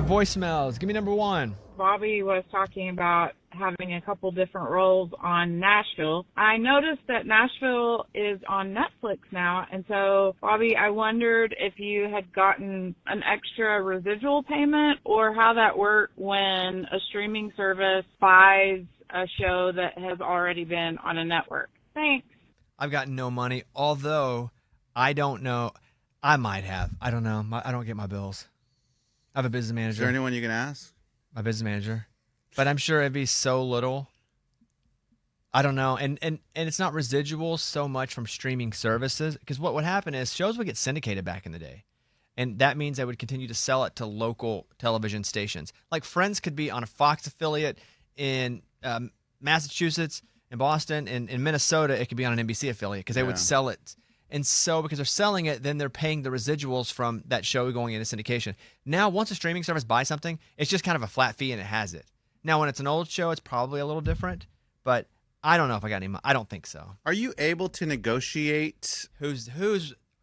right, voicemails. Give me number one. Bobby was talking about having a couple different roles on Nashville. I noticed that Nashville is on Netflix now, and so, Bobby, I wondered if you had gotten an extra residual payment or how that worked when a streaming service buys a show that has already been on a network. Thanks. I've got no money, although I don't know. I might have. I don't know. I don't get my bills. I have a business manager. Is there anyone you can ask? My business manager. But I'm sure it'd be so little. I don't know. And it's not residuals so much from streaming services, because what would happen is shows would get syndicated back in the day. And that means they would continue to sell it to local television stations. Like Friends could be on a Fox affiliate in Massachusetts, in Boston, and in Minnesota, it could be on an NBC affiliate because they would sell it. And so because they're selling it, then they're paying the residuals from that show going into syndication. Now, once a streaming service buys something, it's just kind of a flat fee and it has it. Now, when it's an old show, it's probably a little different, but I don't know if I got any money. I don't think so. Are you able to negotiate? Who's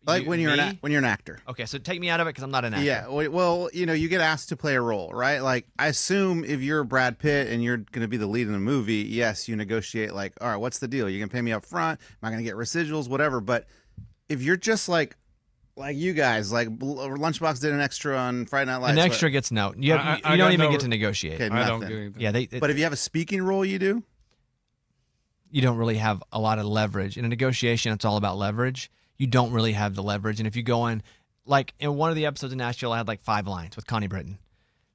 like when you're an actor? Okay, so take me out of it because I'm not an actor. Yeah, well, you get asked to play a role, right? Like, I assume if you're Brad Pitt and you're going to be the lead in the movie, yes, you negotiate like, all right, what's the deal? You're going to pay me up front? Am I going to get residuals? Whatever. But if you're just like you guys, like Lunchbox did an extra on Friday Night Lights. An extra gets no. You don't even get to negotiate. Okay, I don't get anything. Yeah, but if you have a speaking role, you do? You don't really have a lot of leverage. In a negotiation, it's all about leverage. You don't really have the leverage. And if you go in, like in one of the episodes of Nashville, I had like 5 lines with Connie Britton.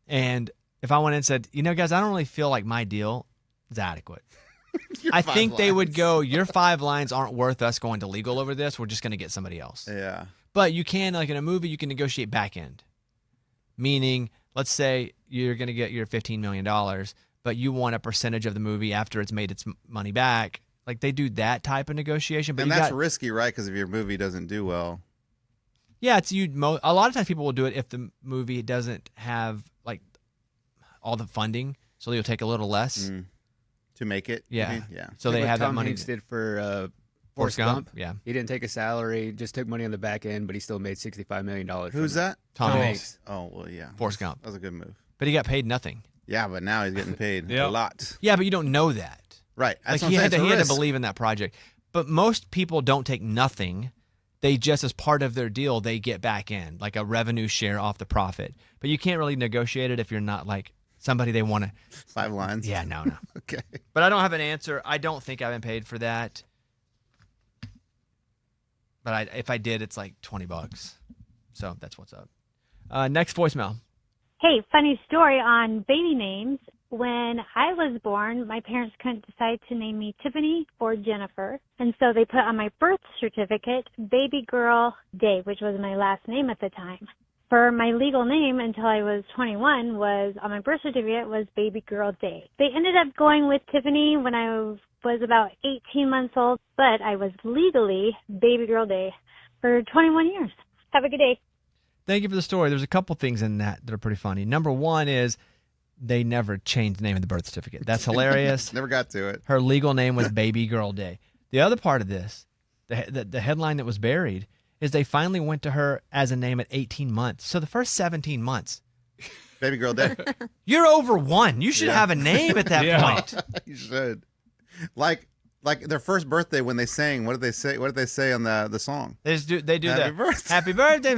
And if I went in and said, guys, I don't really feel like my deal is adequate. I think they would go, your 5 lines aren't worth us going to legal over this. We're just going to get somebody else. Yeah. But you can, like in a movie, you can negotiate back end. Meaning, let's say you're going to get your $15 million, but you want a percentage of the movie after it's made its money back. Like they do that type of negotiation. But and that's risky, right? Because if your movie doesn't do well. Yeah, a lot of times people will do it if the movie doesn't have like all the funding, so they'll take a little less. To make it? Yeah. Yeah. So they have that Tom money. Hanks did for Forrest Gump. Yeah. He didn't take a salary, just took money on the back end, but he still made $65 million. Who's that? Tom Hanks. Oh, well, yeah. Forrest Gump. That was a good move. But he got paid nothing. Yeah, but now he's getting paid a lot. Yeah, but you don't know that. Right. That's Like he had to believe in that project. But most people don't take nothing. They just, as part of their deal, they get back in, like a revenue share off the profit. But you can't really negotiate it if you're not like somebody they want to. 5 lines? Yeah, no. Okay. But I don't have an answer. I don't think I've been paid for that. But if I did, it's like $20. So that's what's up. Next voicemail. Hey, funny story on baby names. When I was born, my parents couldn't decide to name me Tiffany or Jennifer. And so they put on my birth certificate, Baby Girl Day, which was my last name at the time. For my legal name until I was 21 was, on my birth certificate, was Baby Girl Day. They ended up going with Tiffany when I was about 18 months old, but I was legally Baby Girl Day for 21 years. Have a good day. Thank you for the story. There's a couple things in that are pretty funny. Number one is they never changed the name of the birth certificate. That's hilarious. Never got to it. Her legal name was Baby Girl Day. The other part of this, the headline that was buried, is they finally went to her as a name at 18 months. So the first 17 months. Baby Girl Day. You're over 1. You should have a name at that point. You should. Like their first birthday when they sang, what did they say? What did they say on the song? They do Happy that. birthday. Happy birthday.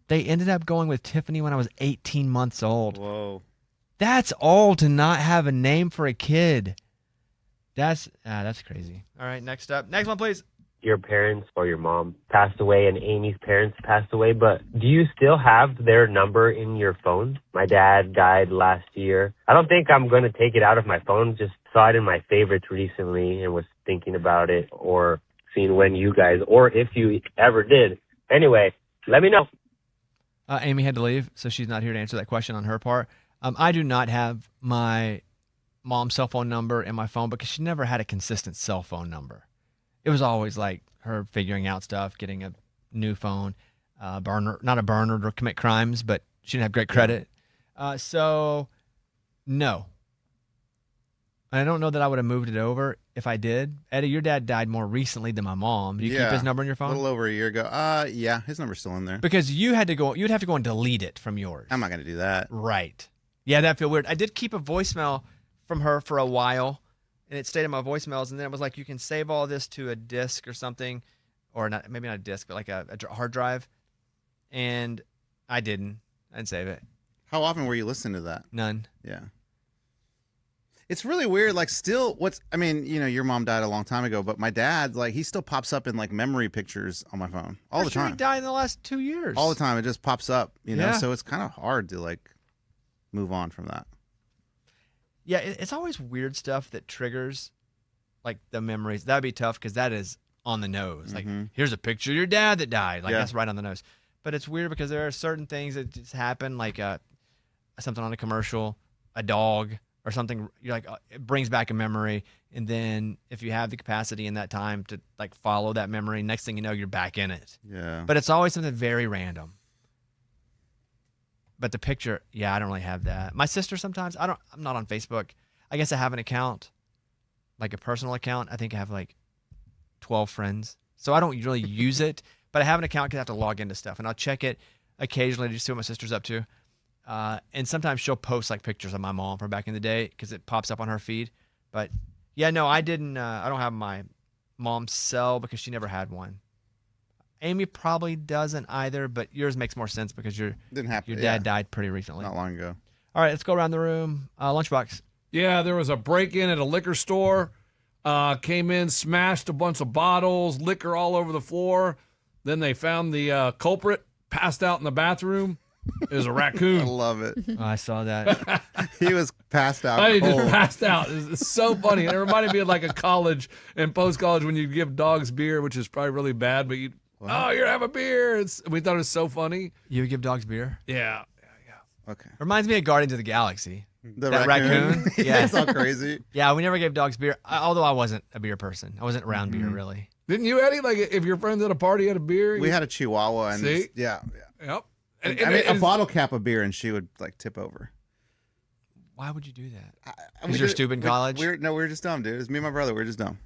They ended up going with Tiffany when I was 18 months old. Whoa. That's all to not have a name for a kid. That's crazy. All right, next up. Next one, please. Your parents or your mom passed away and Amy's parents passed away, but do you still have their number in your phone? My dad died last year. I don't think I'm going to take it out of my phone. Just saw it in my favorites recently and was thinking about it or seeing when you guys, or if you ever did. Anyway, let me know. Amy had to leave, so she's not here to answer that question on her part. I do not have my mom's cell phone number in my phone because she never had a consistent cell phone number. It was always like her figuring out stuff, getting a new phone, burner, not a burner to commit crimes, but she didn't have great credit. So, no. I don't know that I would have moved it over if I did. Eddie, your dad died more recently than my mom. Do you keep his number on your A phone? little over a year ago. Yeah, his number's still in there. Because you'd have to go and delete it from yours. I'm not going to do that. Right. Yeah, that feel weird. I did keep a voicemail from her for a while, and it stayed in my voicemails, and then it was like, you can save all this to a disk or something, or not, maybe not a disk, but like a hard drive. And I didn't save it. How often were you listening to that? None. Yeah. It's really weird. Like, still, your mom died a long time ago, but my dad, like, he still pops up in like memory pictures on my phone all the time. He died in the last 2 years. All the time, it just pops up. You know, Yeah. so it's kind of hard to like move on from that. Yeah, it's always weird stuff that triggers like the memories. That'd be tough because that is on the nose. Like, here's a picture of your dad that died. Like, that's right on the nose. But it's weird because there are certain things that just happen, like something on a commercial, a dog, or something. You're like, it brings back a memory. And then if you have the capacity in that time to like follow that memory, next thing you know, you're back in it. Yeah. But it's always something very random. But the picture, yeah, I don't really have that. My sister sometimes, I'm not on Facebook. I guess I have an account, like a personal account. I think I have like 12 friends. So I don't really use it, but I have an account because I have to log into stuff. And I'll check it occasionally to see what my sister's up to. And sometimes she'll post like pictures of my mom from back in the day because it pops up on her feed. But yeah, no, I didn't. I don't have my mom's cell because she never had one. Amy probably doesn't either, but yours makes more sense because your dad died pretty recently. Not long ago. All right, let's go around the room. Lunchbox. Yeah, there was a break-in at a liquor store. Came in, smashed a bunch of bottles, liquor all over the floor. Then they found the culprit passed out in the bathroom. It was a I raccoon. love it. Oh, I saw that. He was passed out. He just cold. passed out. It's so funny. It reminded me of like a college and post-college when you give dogs beer, which is probably really bad, but you're having a beer. We thought it was so funny. You would give dogs beer? Yeah. Okay. Reminds me of Guardians of the Galaxy. That raccoon? Yeah. It's all crazy. Yeah, we never gave dogs beer, although I wasn't a beer person. I wasn't around beer, really. Didn't you, Eddie? Like if your friends at a party had a beer? We had a Chihuahua, and See? yeah. Yep. I mean, a bottle cap of beer, and she would like tip over. Why would you do that? We Because you're did- stupid in college? We were just dumb, dude. It was me and my brother. We were just dumb.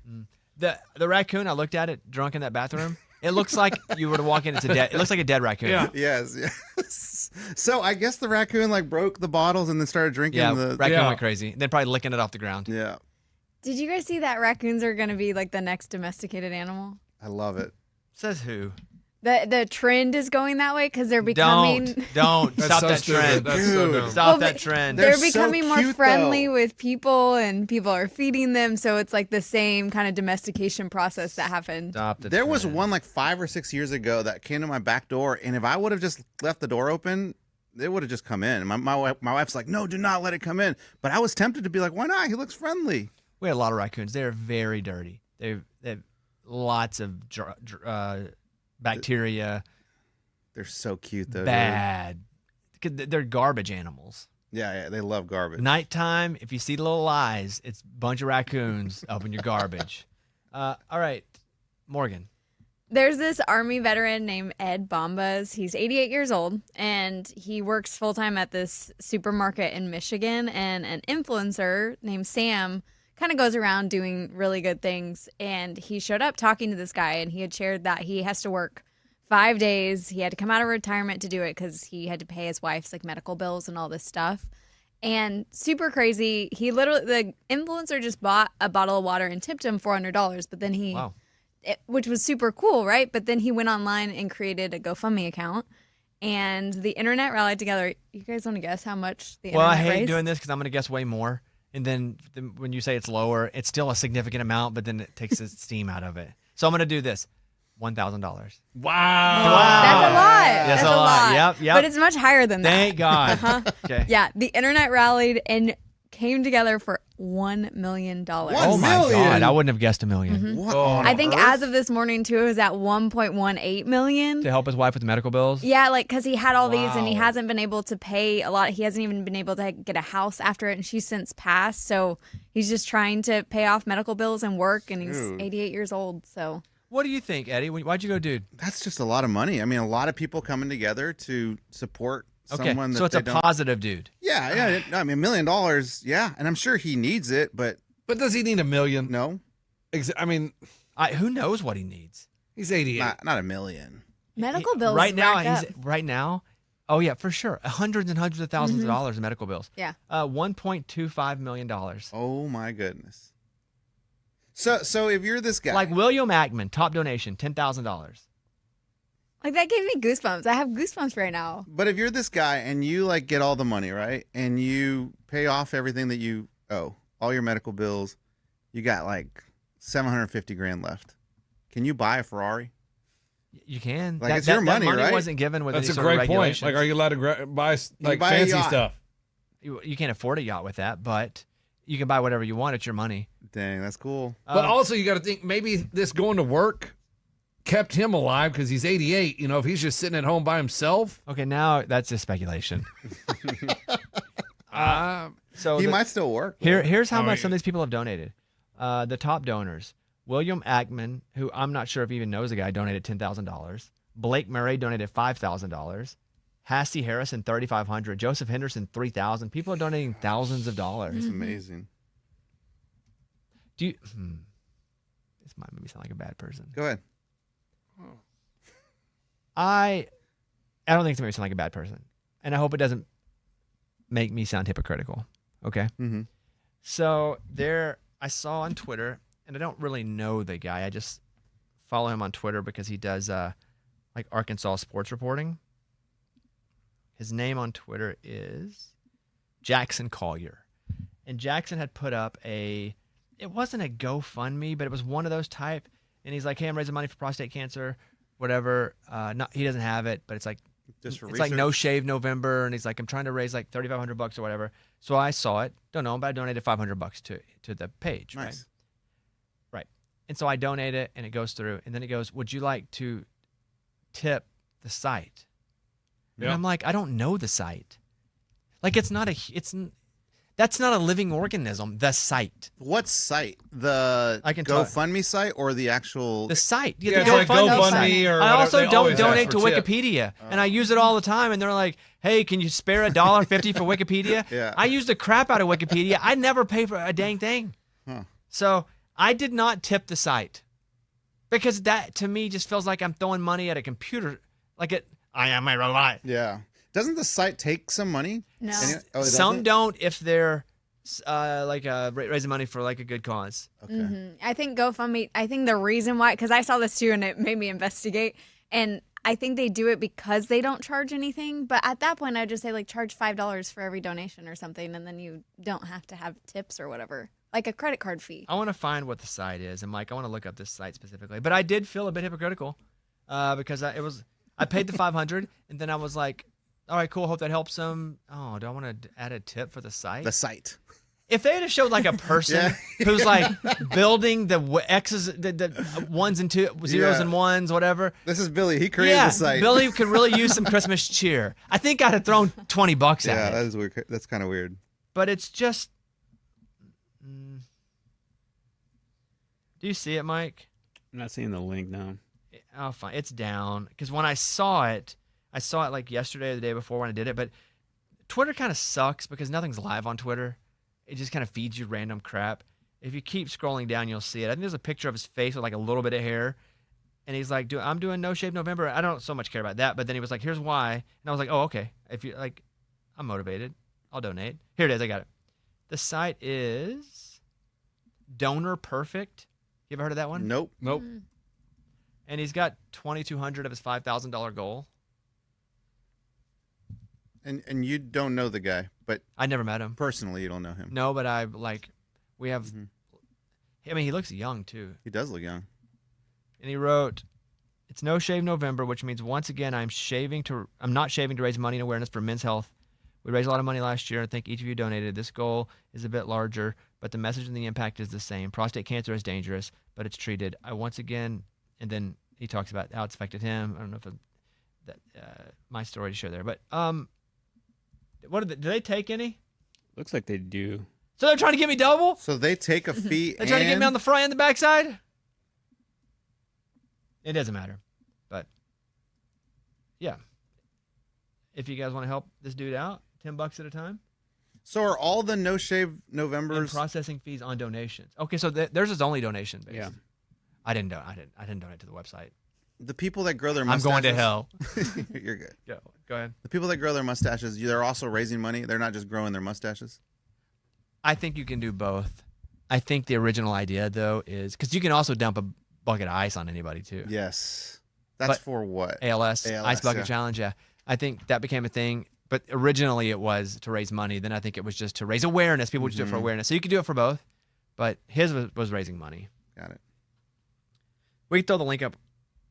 The raccoon, I looked at it drunk in that bathroom. It looks like you were to walk in. It looks like a dead raccoon. Yeah. Yes. So I guess the raccoon like broke the bottles and then started drinking Yeah, the. raccoon went crazy. Then probably licking it off the ground. Yeah, Did you guys see that raccoons are going to be like the next domesticated animal? I love it. Says who? The trend is going that way because they're becoming Don't That's stop so that stupid. trend. That's so dumb. Stop Well, that but trend. They're they're so becoming more cute, friendly though. with people and people are feeding them, so it's like the same kind of domestication process that happened. Stop the There was trend. one like 5 or 6 years ago that came to my back door, and if I would have just left the door open, it would have just come in. And my wife's like, "No, do not let it come in." But I was tempted to be like, "Why not? He looks friendly." We had a lot of raccoons. They're very dirty. They have lots of bacteria. They're so cute though. Dude. Bad. They're garbage animals. Yeah, they love garbage. Nighttime, if you see the little eyes, it's a bunch of raccoons up in your garbage. All right, Morgan. There's this Army veteran named Ed Bombas. He's 88 years old, and he works full-time at this supermarket in Michigan, and an influencer named Sam kind of goes around doing really good things, and he showed up talking to this guy, and he had shared that he has to work 5 days. He had to come out of retirement to do it because he had to pay his wife's like medical bills and all this stuff. And super crazy. The influencer just bought a bottle of water and tipped him $400, but then Wow. which was super cool, right? But then he went online and created a GoFundMe account, and the internet rallied together. You guys want to guess how much the Well, I internet hate raised? doing this because I'm going to guess way more. And then when you say it's lower, it's still a significant amount, but then it takes the steam out of it. So I'm going to do this. $1,000. Wow. That's a lot. That's That's a lot. Yep. But it's much higher than that. Thank God. Okay. Yeah, the internet rallied and came together for $1 million. Oh my million? God. I wouldn't have guessed $1 million. What? Oh, on I think earth? as of this morning too, it was at 1.18 million. To help his wife with the medical bills? Yeah, like because he had all these and he Wow. hasn't been able to pay a lot. He hasn't even been able to get a house after it, and she's since passed. So he's just trying to pay off medical bills and work, and he's Dude. 88 years old. So What do you think, Eddie? Why'd you go, dude? That's just a lot of money. I mean, a lot of people coming together to support Okay, someone that so it's they a don't. positive dude. Yeah. I mean, $1 million. Yeah, and I'm sure he needs it, but But does he need $1 million? No, I mean, Who knows what he needs he's 88. not $1 million. Medical bills right now? rack up. Right now. Oh yeah, for sure. Hundreds and hundreds of thousands of dollars in medical bills. Yeah. $1.25 million. Oh my goodness. So if you're this guy, Like William Ackman, top donation, $10,000. Like that gave me goosebumps. I have goosebumps right now. but if you're this guy and you like get all the money, right, and you pay off everything that you owe, all your medical bills, you got like 750 grand left. Can you buy a Ferrari? You can. Like, it's your money, that money right? wasn't given with That's any a sort of great point. regulations. Like, are you allowed to buy like buy a fancy yacht. stuff? You can't afford a yacht with that, but you can buy whatever you want. It's your money. Dang, that's cool. But also, you got to think maybe this going to work kept him alive because he's 88. You know, if he's just sitting at home by himself, Okay, now that's just speculation. So He the- might still work. here's how Oh, much yeah. some of these people have donated. The top donors: William Ackman, who I'm not sure if he even knows the guy, donated $10,000. Blake Murray donated $5,000. Hassie Harrison $3,500. Joseph Henderson $3,000. People are donating thousands of dollars. It's amazing. Do you? This might make me sound like a bad person. Go ahead. I don't think it's gonna make me sound like a bad person, and I hope it doesn't make me sound hypocritical. Okay. Mm-hmm. So I saw on Twitter, and I don't really know the guy. I just follow him on Twitter because he does like Arkansas sports reporting. His name on Twitter is Jackson Collier, and Jackson had put up it wasn't a GoFundMe, but it was one of those type. And he's like, "Hey, I'm raising money for prostate cancer, whatever." He doesn't have it, but it's like Just for it's like No research? Shave November, and he's like, "I'm trying to raise like $3,500 or whatever." So I saw it, don't know him, but I donated $500 to the page, Nice. right? And so I donate it, and it goes through, and then it goes, "Would you like to tip the site?" And Yeah. I'm like, I don't know the site. Like that's not a living organism. The site, What site? The I can tell- GoFundMe site or the actual? the site. Yeah, the it's like GoFundMe site. or I whatever. also They don't always ask donate to for tip. Wikipedia, and I use it all the time. And they're like, "Hey, can you spare $1.50 for Wikipedia?" Yeah. I use the crap out of Wikipedia. I never pay for a dang thing. Huh. So I did not tip the site because that to me just feels like I'm throwing money at a computer. I am a robot. Yeah. Doesn't the site take some money? No. Oh, it Some doesn't? don't if they're raising money for like a good cause. Okay. I think GoFundMe, I think the reason why, because I saw this too and it made me investigate. And I think they do it because they don't charge anything. But at that point, I'd just say, like, charge $5 for every donation or something. And then you don't have to have tips or whatever, like a credit card fee. I want to find what the site is, and Mike, I want to look up this site specifically. But I did feel a bit hypocritical because I paid the $500, and then I was like, all right, cool. Hope that helps them. Oh, do I want to add a tip for the site? The site. If they had showed like a person who's like building the X's, the ones and zeros Yeah. and ones, whatever. This is Billy. He created Yeah, the site. Billy could really use some Christmas cheer. I think I'd have thrown $20 Yeah, at that it. is weird. That's kind of weird. But it's just. Do you see it, Mike? I'm not seeing the link now. Oh, fine. It's down. Because when I saw it like yesterday or the day before when I did it. But Twitter kind of sucks because nothing's live on Twitter. It just kind of feeds you random crap. If you keep scrolling down, you'll see it. I think there's a picture of his face with like a little bit of hair. And he's like, I'm doing No Shave November. I don't so much care about that. But then he was like, here's why. And I was like, oh, okay. If you like, I'm motivated. I'll donate. Here it is. I got it. The site is Donor Perfect. You ever heard of that one? Nope. Nope. And he's got 2,200 of his $5,000 goal. And you don't know the guy, but I never met him. personally you don't know him. No, but we have. Mhm. I mean, he looks young too. He does look young. And he wrote, "It's No Shave November, which means once again I'm not shaving to raise money and awareness for men's health. We raised a lot of money last year. I think each of you donated. This goal is a bit larger, but the message and the impact is the same. Prostate cancer is dangerous, but it's treated. I once again," and then he talks about how it's affected him. I don't know if my story to share there, but do they take any? Looks like they do. So they're trying to get me double? So they take a fee. They're trying to get me on the front and the backside? It doesn't matter. But yeah. If you guys want to help this dude out, $10 at a time. So are all the No Shave And Novembers? processing fees on donations. Okay, so theirs is only donation based. Yeah. I didn't donate to the website. The people that grow their I'm mustaches. going to hell. You're good. Go ahead. The people that grow their mustaches, they're also raising money. They're not just growing their mustaches. I think you can do both. I think the original idea though is because you can also dump a bucket of ice on anybody too. Yes. That's But- for what? ALS, Ice Bucket yeah. Challenge. Yeah, I think that became a thing. But originally it was to raise money. Then I think it was just to raise awareness. People would just do it for awareness. So you could do it for both. But his was raising money. Got it. We can throw the link up.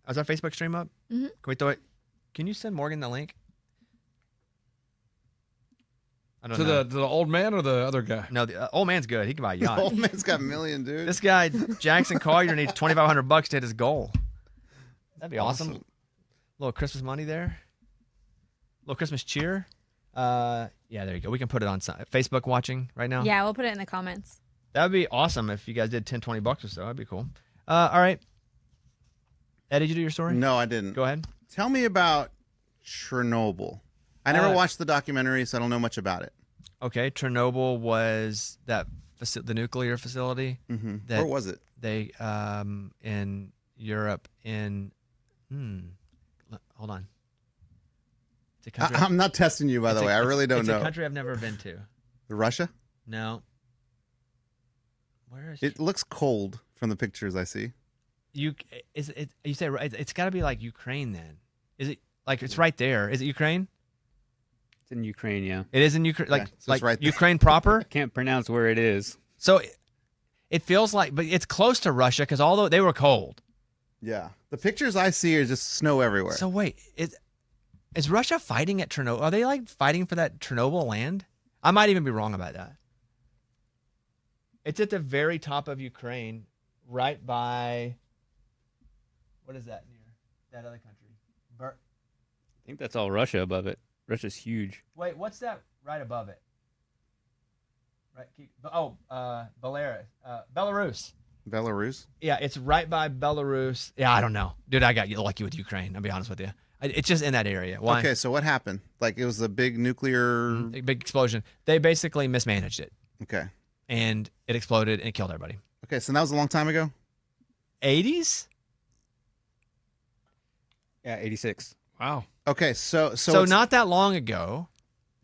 Is our Facebook stream up? Mhm. Can we throw it? Can you send Morgan the link? I don't To know. the old man or the other guy? No, the old man's good. He can buy a yacht. Old man's got a million, dude. This guy, Jackson Collier, needs $2,500 to hit his goal. That'd be awesome. Little Christmas money there. Little Christmas cheer. Yeah, there you go. We can put it on Facebook watching right now. Yeah, we'll put it in the comments. That would be awesome if you guys did $10-20 or so. That'd be cool. All right. Ed, did you do your story? No, I didn't. Go ahead. Tell me about Chernobyl. I never watched the documentary, so I don't know much about it. Okay. Chernobyl was the nuclear facility. Mm-hmm. That Where was it? They in Europe hold on. It's a country. I'm not testing you, by the way. I really don't know. It's a country I've never been to. Russia? No. Where is It looks cold from the pictures I see. you say it's got to be like Ukraine then. Is it like it's right there? Is it Ukraine? It's in Ukraine, yeah. It is in Ukraine, Yeah, so it's like right there. Ukraine proper. Can't pronounce where it is. So it feels like, but it's close to Russia because although they were cold. Yeah. The pictures I see are just snow everywhere. So wait, is Russia fighting at Chernobyl? Are they like fighting for that Chernobyl land? I might even be wrong about that. It's at the very top of Ukraine, right by. What is that near? That other country. I think that's all Russia above it. Russia's huge. Wait, what's that right above it? Right. Belarus. Belarus. Belarus? Yeah, it's right by Belarus. Yeah, I don't know, dude. I got lucky with Ukraine. I'll be honest with you. It's just in that area. Why? Okay, so what happened? Like it was a big nuclear. A big explosion. They basically mismanaged it, Okay. and it exploded and it killed everybody. Okay, so that was a long time ago? 80s. Yeah, 86. Wow. Okay, so So it's not that long ago,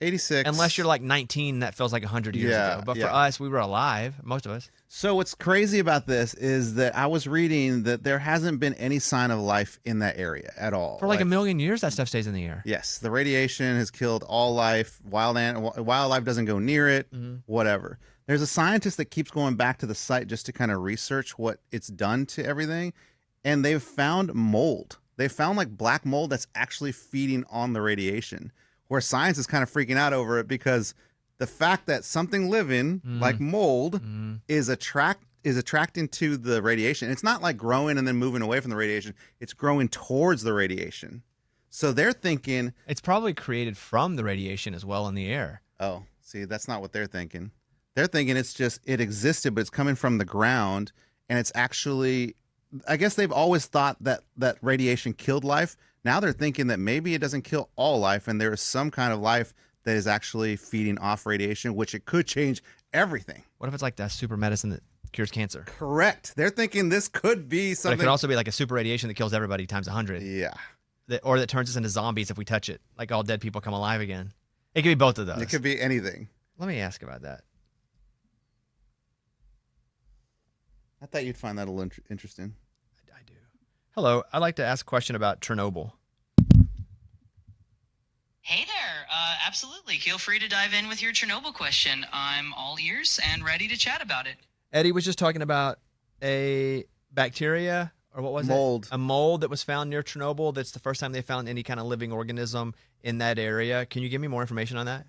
86. unless you're like 19. That feels like 100 years Yeah, ago. But for yeah. us, we were alive. Most of us. So what's crazy about this is that I was reading that there hasn't been any sign of life in that area at all. For like a million years, that stuff stays in the air. Yes, the radiation has killed all life. Wildlife doesn't go near it. Whatever. There's a scientist that keeps going back to the site just to kind of research what it's done to everything, and they've found mold. They found like black mold that's actually feeding on the radiation. Where science is kind of freaking out over it because the fact that something living like mold is attracting to the radiation. It's not like growing and then moving away from the radiation. It's growing towards the radiation. So they're thinking, It's probably created from the radiation as well in the air. oh, see, that's not what they're thinking. They're thinking it's just, it existed, but it's coming from the ground. And it's actually, I guess they've always thought that radiation killed life. Now they're thinking that maybe it doesn't kill all life and there is some kind of life that is actually feeding off radiation, which it could change everything. What if it's like that super medicine that cures cancer? Correct. They're thinking this could be But it something. could also be like a super radiation that kills everybody times 100. Yeah. Or that turns us into zombies if we touch it. Like all dead people come alive again. It could be both of those. It could be anything. Let me ask about that. I thought you'd find that a little interesting. I do. Hello. I'd like to ask a question about Chernobyl. Hey there. Absolutely. Feel free to dive in with your Chernobyl question. I'm all ears and ready to chat about it. Eddie was just talking about a bacteria, or what was Mold. it? A mold that was found near Chernobyl. That's the first time they found any kind of living organism in that area. Can you give me more information on that?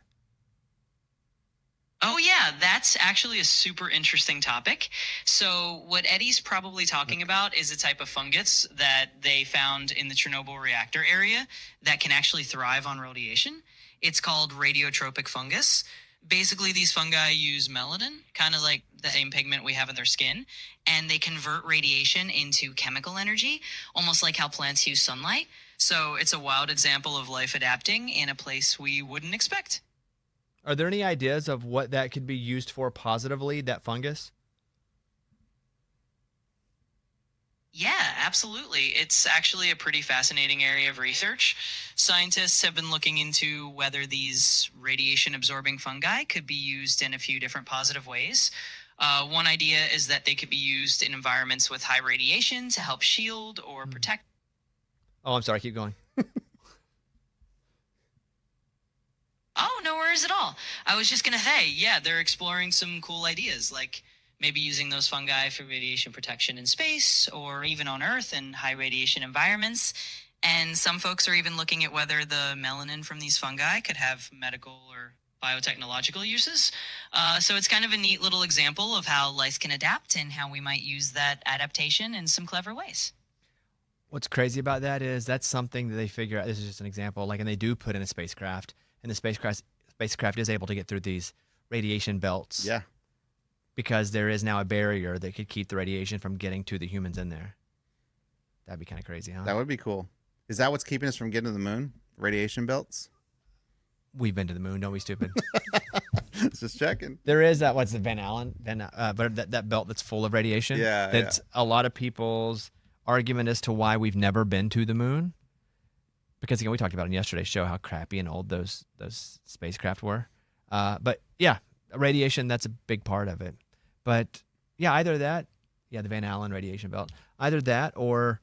Oh, yeah, that's actually a super interesting topic. So what Eddie's probably talking about is a type of fungus that they found in the Chernobyl reactor area that can actually thrive on radiation. It's called radiotropic fungus. Basically, these fungi use melanin, kind of like the same pigment we have in their skin, and they convert radiation into chemical energy, almost like how plants use sunlight. So it's a wild example of life adapting in a place we wouldn't expect. Are there any ideas of what that could be used for positively, that fungus? Yeah, absolutely. It's actually a pretty fascinating area of research. Scientists have been looking into whether these radiation absorbing fungi could be used in a few different positive ways. One idea is that they could be used in environments with high radiation to help shield or protect. Oh, I'm sorry. Keep going. Oh, no worries at all. I was just going to say, yeah, they're exploring some cool ideas, like maybe using those fungi for radiation protection in space or even on Earth in high radiation environments. And some folks are even looking at whether the melanin from these fungi could have medical or biotechnological uses. So it's kind of a neat little example of how life can adapt and how we might use that adaptation in some clever ways. What's crazy about that is that's something that they figure out. This is just an example. Like, and they do put in a spacecraft, and the spacecraft is able to get through these radiation belts. Yeah. Because there is now a barrier that could keep the radiation from getting to the humans in there. That'd be kind of crazy, huh? That would be cool. Is that what's keeping us from getting to the moon? Radiation belts? We've been to the moon, don't we, stupid? Just checking. There is that, what's the but that belt that's full of radiation. Yeah. That's a lot of people's argument as to why we've never been to the moon. Because, again, we talked about in yesterday's show how crappy and old those spacecraft were. But, yeah, radiation, that's a big part of it. But, yeah, either that, the Van Allen radiation belt, either that or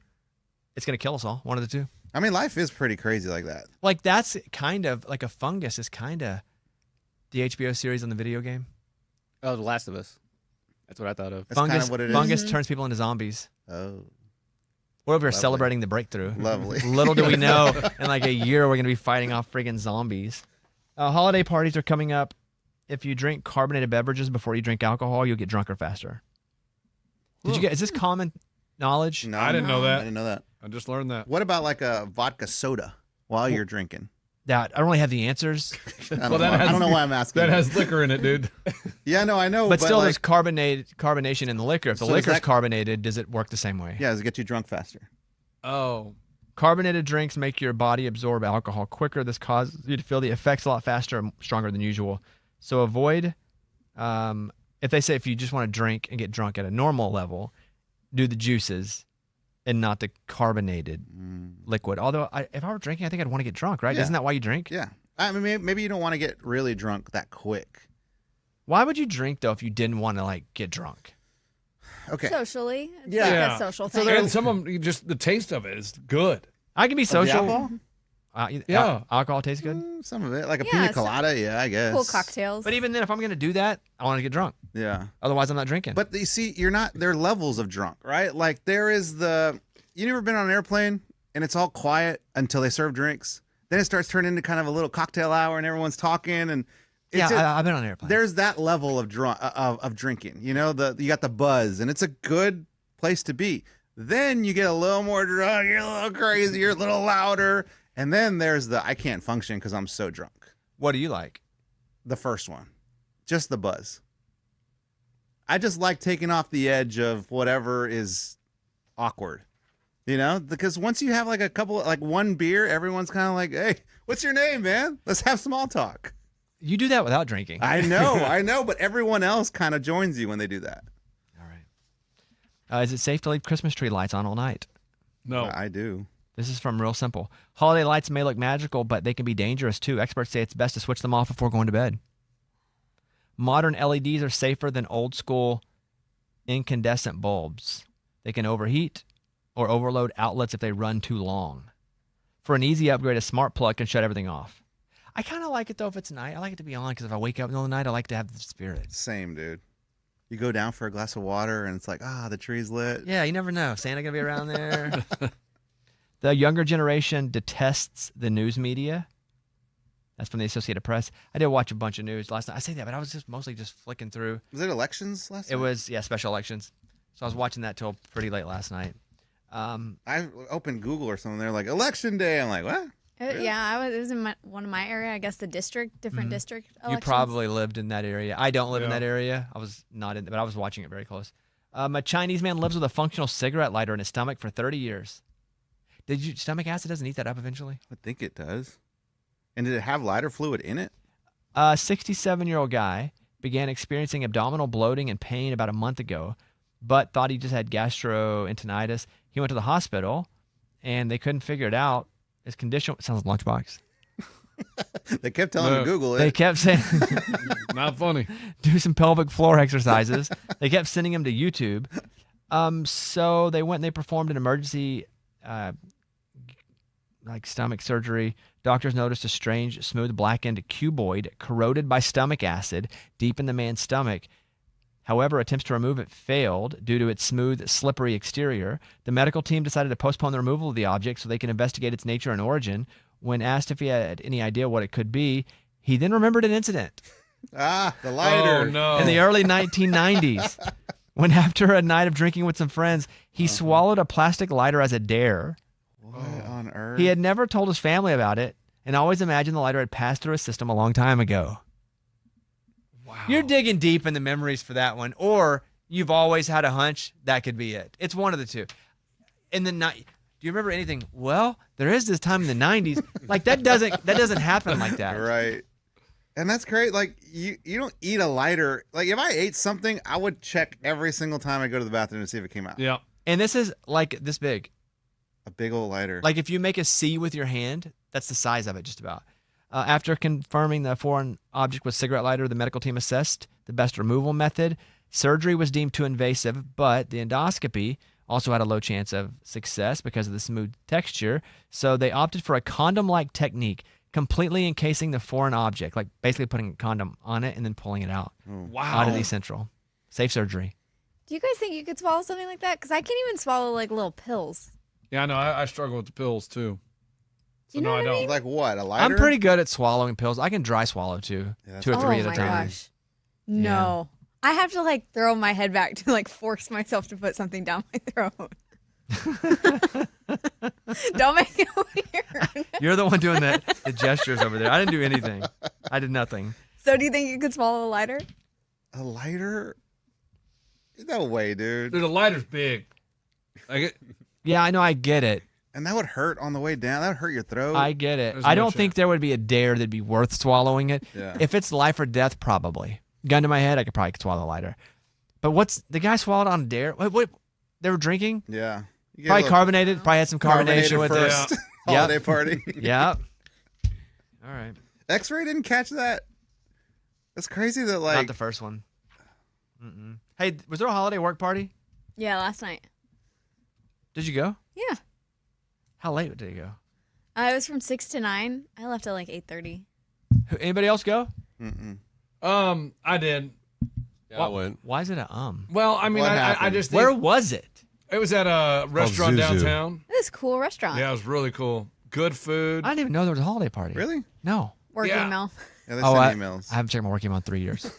it's going to kill us all, one of the two. I mean, life is pretty crazy like that. Like, that's kind of, like a fungus is kind of the HBO series on the video game. Oh, The Last of Us. That's what I thought of. That's kind Fungus, of what it is. fungus turns people into zombies. Oh, We're over here Lovely. celebrating the breakthrough. lovely. Little do we know, in like a year, we're going to be fighting off friggin' zombies. Holiday parties are coming up. If you drink carbonated beverages before you drink alcohol, you'll get drunker faster. Is this common knowledge? No, I didn't know that. I didn't know that. I just learned that. What about like a vodka soda while you're drinking? That I don't really have the answers, I don't, Well, know, that why, I has- don't know why I'm asking. That has liquor in it, dude. Yeah, no, I know. but still, like, there's carbonation in the liquor. If the So does liquor's that- carbonated, does it work the same way? yeah, does it get you drunk faster? Oh. Carbonated drinks make your body absorb alcohol quicker. This causes you to feel the effects a lot faster and stronger than usual. So avoid, if they say if you just want to drink and get drunk at a normal level, do the juices and not the carbonated liquid. Although if I were drinking, I think I'd want to get drunk, right? Yeah. Isn't that why you drink? Yeah. I mean, maybe you don't want to get really drunk that quick. Why would you drink, though, if you didn't want to, like, get drunk? Okay. Socially. It's Yeah. like Yeah. a social So thing. And some of them, the taste of it is good. I can be Of the social. alcohol? Yeah. Alcohol tastes good. Some of it, like a Yeah, pina so- colada. Yeah, I guess. Cool cocktails. But even then, if I'm going to do that, I want to get drunk. Yeah. Otherwise, I'm not drinking. But you see, you're not. There are levels of drunk, right? Like there is the. You never been on an airplane and it's all quiet until they serve drinks. Then it starts turning into kind of a little cocktail hour and everyone's talking and. It's yeah, just- I've been on an airplane. there's that level of drunk of drinking. You know, you got the buzz, and it's a good place to be. Then you get a little more drunk, you're a little crazy, you're a little louder, and then there's the I can't function because I'm so drunk. What do you like? The first one, just the buzz. I just like taking off the edge of whatever is awkward. You know, because once you have like a couple, like one beer, everyone's kind of like, "Hey, what's your name, man? Let's have small talk." You do that without drinking. I know, but everyone else kind of joins you when they do that. All right. Is it safe to leave Christmas tree lights on all night? No. I do. This is from Real Simple. Holiday lights may look magical, but they can be dangerous too. Experts say it's best to switch them off before going to bed. Modern LEDs are safer than old school incandescent bulbs. They can overheat or overload outlets if they run too long. For an easy upgrade, a smart plug can shut everything off. I kind of like it though if it's night. I like it to be on because if I wake up in the middle of the night, I like to have the spirit. Same, dude. You go down for a glass of water and it's like, the tree's lit. Yeah, you never know. Santa gonna be around there. The younger generation detests the news media. That's from the Associated Press. I did watch a bunch of news last night. I say that, but I was just mostly just flicking through. Was it elections last It night? was, special elections. So I was watching that till pretty late last night. I opened Google or something. They're like, election day. I'm like, what? Yeah, it was in one of my area. I guess the different district elections. You probably lived in that area. I don't live in Yeah. that area. I was not in, but I was watching it very close. A Chinese man lives with a functional cigarette lighter in his stomach for 30 years. Did your stomach acid doesn't eat that up eventually? I think it does. And did it have lighter fluid in it? A 67-year-old guy began experiencing abdominal bloating and pain about a month ago, but thought he just had gastroenteritis. He went to the hospital, and they couldn't figure it out. His condition sounds like Lunchbox. They kept telling him to Google it. They kept saying, Not funny. do some pelvic floor exercises. They kept sending him to YouTube. So they went and they performed an emergency stomach surgery. Doctors noticed a strange, smooth, blackened cuboid corroded by stomach acid deep in the man's stomach. However, attempts to remove it failed due to its smooth, slippery exterior. The medical team decided to postpone the removal of the object so they could investigate its nature and origin. When asked if he had any idea what it could be, he then remembered an incident The lighter. Oh, no. in the early 1990s when, after a night of drinking with some friends, he swallowed a plastic lighter as a dare. What on earth? He had never told his family about it and always imagined the lighter had passed through his system a long time ago. Wow. You're digging deep in the memories for that one, or you've always had a hunch that could be it. It's one of the two. In the night, do you remember anything? Well, there is this time in the 90s. Like that doesn't happen like that. Right. And that's great. Like you don't eat a lighter. Like if I ate something, I would check every single time I go to the bathroom to see if it came out. Yeah. And this is like this big. A big old lighter. Like if you make a C with your hand, that's the size of it, just about. After confirming the foreign object was cigarette lighter, the medical team assessed the best removal method. Surgery was deemed too invasive, but the endoscopy also had a low chance of success because of the smooth texture. So they opted for a condom-like technique, completely encasing the foreign object, like basically putting a condom on it and then pulling it out. Wow. Oddity Central. Safe surgery. Do you guys think you could swallow something like that? Because I can't even swallow like little pills. Yeah, I know. I struggle with the pills too. Do you So know no, what I I don't. mean? Like what? A lighter? I'm pretty good at swallowing pills. I can dry swallow too. Yeah, 2 or 3 at a my time. gosh. No. I have to like throw my head back to like force myself to put something down my throat. Don't make it weird. You're the one doing the gestures over there. I didn't do anything. I did nothing. So do you think you could swallow a lighter? A lighter? No way, dude. Dude, the lighter's big. Like Yeah, I know. I get it. And that would hurt on the way down. That would hurt your throat. I get it. There's I no don't think chance. there would be a dare that'd be worth swallowing it. Yeah. If it's life or death, probably. Gun to my head, I could probably swallow a lighter. But what's the guy swallowed on a dare? What? They were drinking? Yeah. You get a Probably little carbonated. Probably had some carbonation with it. first. Yep. Holiday party. Yep. All right. X-ray didn't catch that. That's crazy that Not like the first one. Mm-mm. Hey, was there a holiday work party? Yeah, last night. Did you go? Yeah. How late did you go? It was from 6 to 9. I left at like 8:30. Anybody else go? I did. Yeah, I went. Why is it a Well, I mean, What I happened? just think Where was it? it was at a restaurant Zuzu. downtown. This is a cool restaurant. Yeah, it was really cool. Good food. I didn't even know there was a holiday party. Really? No. Work Yeah. email. Yeah, they Oh, sent emails. I haven't checked my work email in 3 years.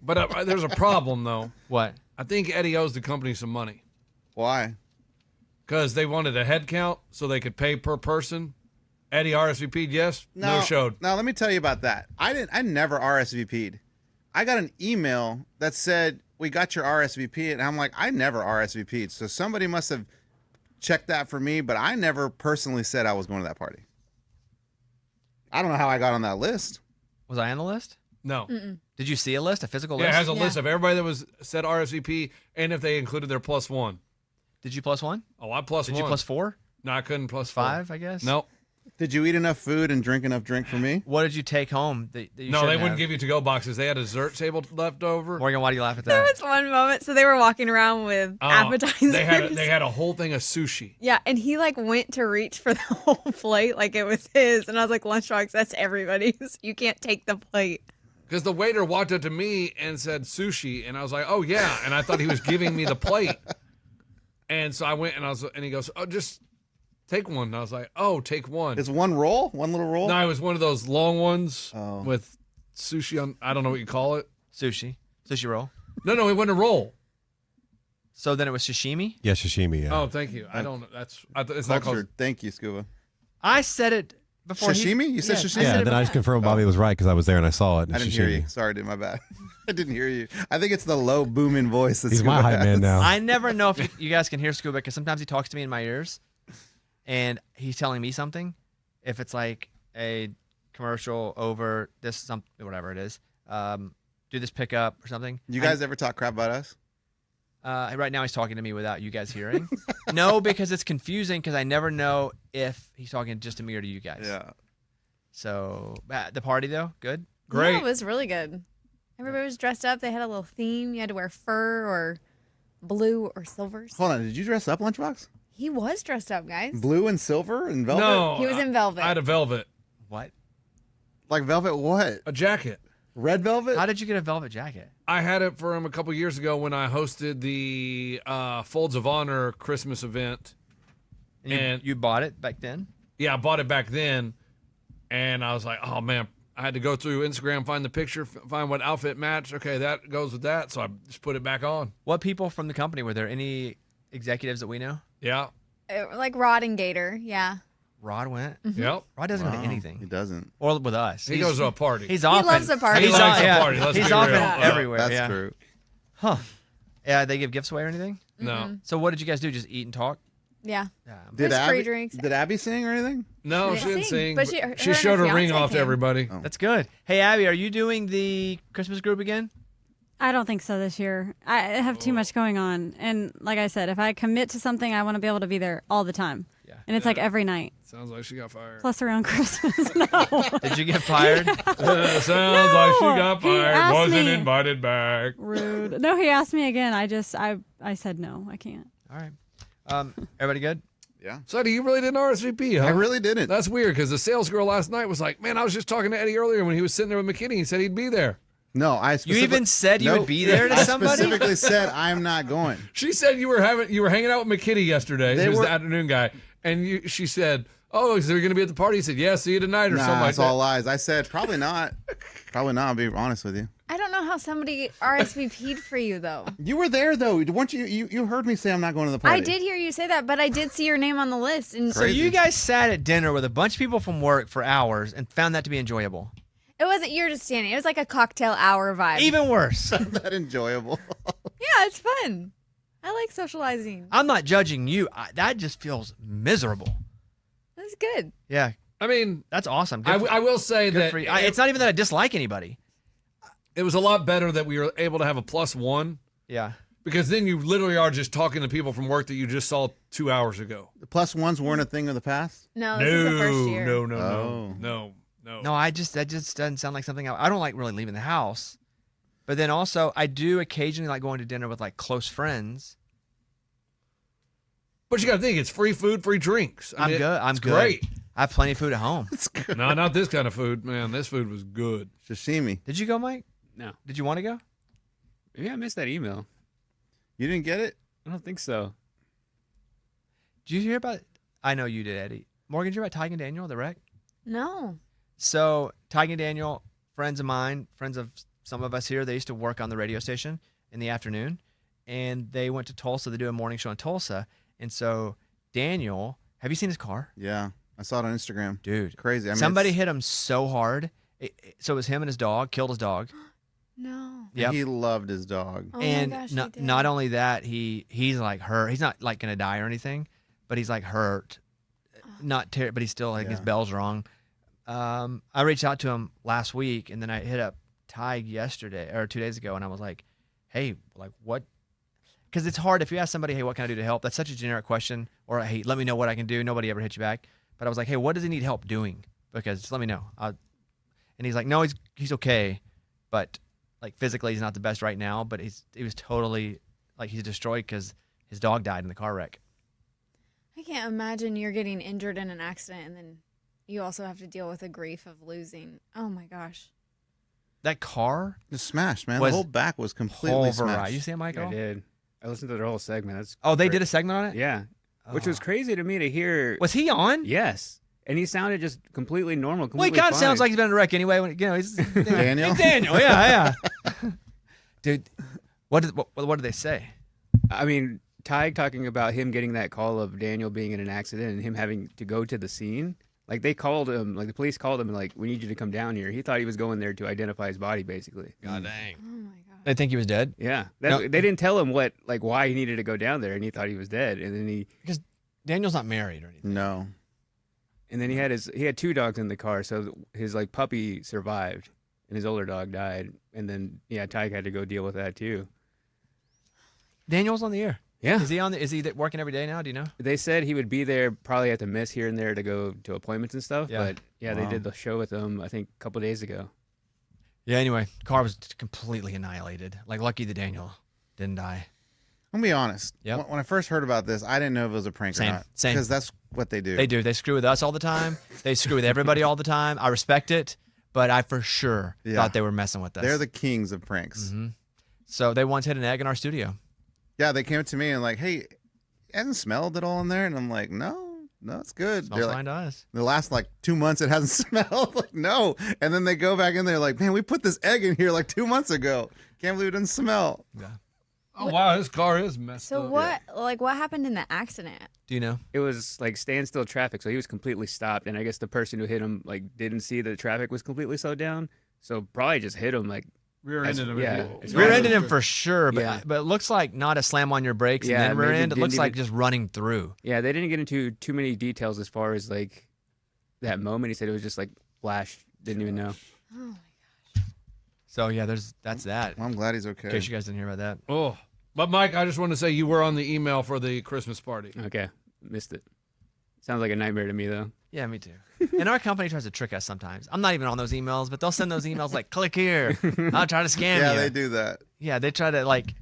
But there's a problem though. What? I think Eddie owes the company some money Why? because they wanted a head count so they could pay per person. Eddie RSVP'd, yes. No showed. Now let me tell you about that. I never RSVP'd. I got an email that said we got your RSVP, and I'm like, I never RSVP'd. So somebody must have checked that for me, but I never personally said I was going to that party. I don't know how I got on that list. Was I on the list? No. Did you see a list, a physical Yeah, it list? has a list of everybody that was said RSVP and if they included their plus one. Did you plus one? Oh, I plus Did one. you plus 4? No, I couldn't plus four. 5, I guess? Nope. Did you eat enough food and drink enough drink for me? What did you take home that you No, they shouldn't wouldn't have? give you to-go boxes. They had a dessert table left over. Morgan, why do you laugh at There that? was one moment, so they were walking around with Oh, appetizers. They had a whole thing of sushi. Yeah, and he like went to reach for the whole plate like it was his, and I was like, "Lunchbox, that's everybody's. You can't take the plate." Because the waiter walked up to me and said sushi, and I was like, "Oh yeah," and I thought he was giving me the plate, and so I went and he goes, "Oh, just take one." And I was like, "Oh, take one." It's one roll? One little roll? No, it was one of those long ones Oh. with sushi on. I don't know what you call it. Sushi roll. No, it wasn't a roll. So then it was sashimi? Yeah, sashimi. Yeah. Oh, thank you. I don't. It's not called. Cultured. Thank you, Scuba. I said it before. Sashimi? You said Yes, sashimi? I yeah. said it Then I just confirmed Bobby was right because I was there and I saw it. And I didn't sashimi. hear you. Sorry, dude. My bad. I didn't hear you. I think it's the low booming voice. That He's Scuba my hype has. man now. I never know if you guys can hear Scuba because sometimes he talks to me in my ears and he's telling me something. If it's like a commercial over this something, whatever it is. Do this pickup or something. You guys ever talk crap about us? Right now he's talking to me without you guys hearing. No, because it's confusing because I never know if he's talking just to me or to you guys. Yeah. So the party though, good. Great. Yeah, it was really good. Everybody was dressed up. They had a little theme. You had to wear fur or blue or silvers. Hold on, did you dress up, Lunchbox? He was dressed up, guys. Blue and silver and velvet? No, He was in velvet. I had a velvet, What? Like velvet what? a jacket. Red velvet? How did you get a velvet jacket? I had it for him a couple years ago when I hosted the Folds of Honor Christmas event. And you bought it back then? Yeah, I bought it back then, and I was like, oh man, I had to go through Instagram, find the picture, find what outfit matched. Okay, that goes with that, so I just put it back on. What people from the company were there? Any executives that we know? Yeah, Like Rod and Gator, yeah. Rod went. yep. Rod doesn't go to He anything, doesn't. or with us. He goes to a party. He's often. loves a party. He's He likes on- a yeah, party, let's he's be often real. everywhere. That's yeah. true. Huh? Yeah, they give gifts away or anything. No, So what did you guys do? Just eat and talk? Yeah. Yeah. Did There's free Abby, drinks. did Abby sing or anything? no, She she didn't sing, sing. but But she- her she and showed her her ring fiance off to came. everybody. Oh. That's good. Hey Abby, are you doing the Christmas group again? I don't think so this year. I have too much going on. And like I said, if I commit to something, I want to be able to be there all the time. Yeah. And it's like every night, Sounds like she got fired. plus around Christmas. No. Did you get fired? Sounds like she got He fired. asked Wasn't me. invited back. Rude. No, he asked me again. I said no, I can't. All right. Everybody good? Yeah. So you really didn't RSVP, huh? I really didn't. That's weird because the sales girl last night was like, man, I was just talking to Eddie earlier when he was sitting there with McKinney. He said he'd be there. No, I You specific- even said you Nope. would be there to I somebody? specifically said I'm not going. She said you were hanging out with McKinney yesterday. They He was were- the afternoon guy. And she said, oh, so you're going to be at the party? He said, yeah, see you tonight or Nah, something like it's all that. lies. I said probably not. Probably not. I'll be honest with you. I don't know how somebody RSVP'd for you, though. You were there though. Weren't you? You heard me say I'm not going to the party. I did hear you say that, but I did see your name on the list. And So you guys sat at dinner with a bunch of people from work for hours and found that to be enjoyable. it wasn't you're just standing. It was like a cocktail hour vibe. Even worse. that enjoyable. Yeah, it's fun. I like socializing. I'm not judging you. That just feels miserable. It was good. Yeah, I mean, that's awesome. I will say good that for you. It's not even that I dislike anybody. it was a lot better that we were able to have a +1 Yeah. because then you literally are just talking to people from work that you just saw 2 hours ago. The +1s weren't a thing of the past. No, this is the first year. Oh. No. No, that just doesn't sound like something I don't like really leaving the house. But then also, I do occasionally like going to dinner with like close friends. But you got to think, it's free food, free drinks. I I'm mean, good. I'm it's good. great. I have plenty of food at home. No, not this kind of food, man. This food was good. Sashimi. Did you go, Mike? No. Did you want to go? Maybe I missed that email. You didn't get it? I don't think so. Did you hear about? I know you did, Eddie. Morgan, did you hear about Tyke and Daniel, the wreck? No. So Tyke and Daniel, friends of mine, friends of some of us here, they used to work on the radio station in the afternoon, and they went to Tulsa to do a morning show in Tulsa. And so Daniel, have you seen his car? Yeah, I saw it on Instagram. Dude, Crazy. I mean, somebody it's- hit him so hard. So it was him and his dog, killed his dog. No. Yep. He loved his dog. Oh And my gosh, not, he did. not only that, he's like hurt. He's not like gonna die or anything, but he's like hurt. Not but he's still like his Yeah. bell's wrong. I reached out to him last week, and then I hit up Tig yesterday or 2 days ago, and I was like, "Hey, like what?" Because it's hard if you ask somebody, "Hey, what can I do to help?" That's such a generic question. Or, "Hey, let me know what I can do." Nobody ever hits you back. But I was like, "Hey, what does he need help doing?" Because just let me know. And he's like, "No, he's okay, but like physically he's not the best right now." But he was totally like he's destroyed because his dog died in the car wreck. I can't imagine you're getting injured in an accident and then you also have to deal with the grief of losing. Oh my gosh. That car Just smashed, man. was The whole back was completely pulverized. smashed. You see it, Michael? I did. I listened to their whole segment. That's Oh, they great. did a segment on it? Yeah, which was Oh. crazy to me to hear. Was he on? Yes, and he sounded just completely normal. Well, he Completely kind of fine. sounds like he's been in a wreck anyway. When he's Daniel? Daniel, yeah. Dude, what did they say? I mean, Tig talking about him getting that call of Daniel being in an accident and him having to go to the scene. Like they called him, like the police called him and like, we need you to come down here. He thought he was going there to identify his body, basically. God dang. Oh my gosh. They think he was dead Yeah, No. they didn't tell him why he needed to go down there, and he thought he was dead. And then because Daniel's not married or anything. No. And then he had 2 dogs in the car, so his like puppy survived, and his older dog died. And then Tyke had to go deal with that too. Daniel's on the air. Yeah. Is he working every day now? Do you know? They said he would be there, probably have to miss here and there to go to appointments and stuff. Yeah. But they did the show with him, I think, a couple days ago. Yeah. Anyway, car was completely annihilated. Like lucky that Daniel didn't die. I'm gonna be honest. Yep. When I first heard about this, I didn't know if it was a prank or not. Same. Because that's what they do. They do. They screw with us all the time. They screw with everybody all the time. I respect it, but I for sure thought they were messing with us. They're the kings of pranks. Mm-hmm. So they once hid an egg in our studio. Yeah, they came up to me and like, hey, hasn't smelled at all in there? And I'm like, no, it's good. Smells fine to us. The last like 2 months it hasn't smelled. Like, no. And then they go back in there like, man, we put this egg in here like 2 months ago. Can't believe it didn't smell. Yeah. Oh wow, his car is messed up. So what happened in the accident? Do you know? It was like standstill traffic, so he was completely stopped. And I guess the person who hit him like didn't see that the traffic was completely slowed down, so probably just hit him like rear-ended him. Yeah, rear-ended him for sure. But Yeah. but it looks like not a slam on your brakes Yeah, and then rear maybe end. It didn't looks like even- just running through. Yeah, they didn't get into too many details as far as like that moment. He said it was just like flash. Didn't even know. Oh. So yeah, that's that. Well, I'm glad he's okay. In case you guys didn't hear about that. Oh, but Mike, I just want to say you were on the email for the Christmas party. Okay, missed it. Sounds like a nightmare to me though. Yeah, me too. And our company tries to trick us sometimes. I'm not even on those emails, but they'll send those emails like, click here. I'll try to scam you. Yeah, they do that. Yeah, they try to like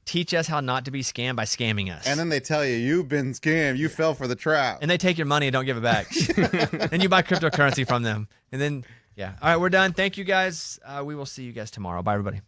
teach us how not to be scammed by scamming us. And then they tell you, you've been scammed. You fell for the trap. And they take your money and don't give it back. And you buy cryptocurrency from them. And then, yeah. All right, we're done. Thank you guys. We will see you guys tomorrow. Bye, everybody.